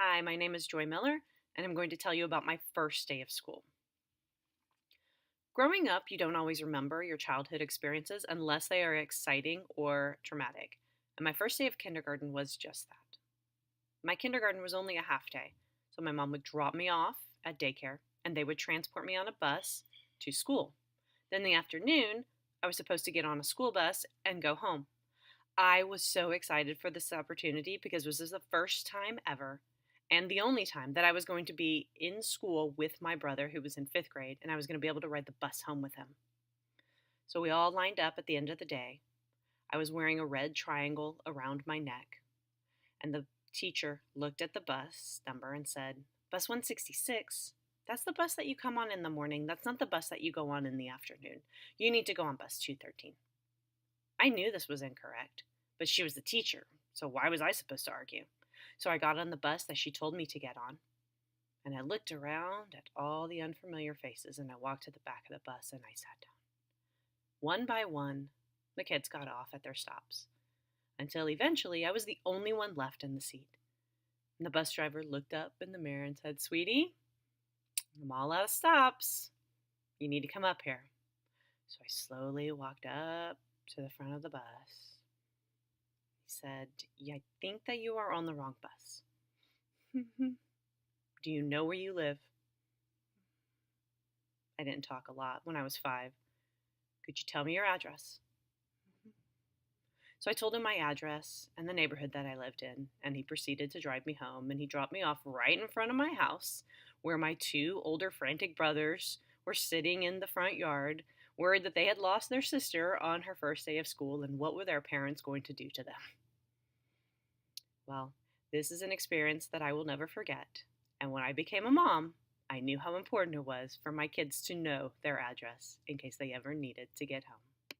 Hi, my name is Joy Miller, and I'm going to tell you about my first day of school. Growing up, you don't always remember your childhood experiences unless they are exciting or traumatic, and my first day of kindergarten was just that. My kindergarten was only a half day, so my mom would drop me off at daycare, and they would transport me on a bus to school. Then, in the afternoon, I was supposed to get on a school bus and go home. I was so excited for this opportunity because this was the first time ever and the only time that I was going to be in school with my brother who was in fifth grade, and I was going to be able to ride the bus home with him. So we all lined up at the end of the day. I was wearing a red triangle around my neck, and the teacher looked at the bus number and said, Bus 166. That's the bus that you come on in the morning. That's not the bus that you go on in the afternoon. You need to go on bus 213. I knew this was incorrect, but she was the teacher, so why was I supposed to argue? So I got on the bus that she told me to get on, and I looked around at all the unfamiliar faces, and I walked to the back of the bus and I sat down. One by one, the kids got off at their stops, until eventually I was the only one left in the seat. And the bus driver looked up in the mirror and said, Sweetie, I'm all out of stops. You need to come up here. So I slowly walked up to the front of the bus. He said, Yeah, I think that you are on the wrong bus. Do you know where you live? I didn't talk a lot when I was 5. Could you tell me your address? So I told him my address and the neighborhood that I lived in, and he proceeded to drive me home, and he dropped me off right in front of my house where my 2 older frantic brothers were sitting in the front yard, worried that they had lost their sister on her first day of school and what were their parents going to do to them. Well, this is an experience that I will never forget, and when I became a mom, I knew how important it was for my kids to know their address in case they ever needed to get home.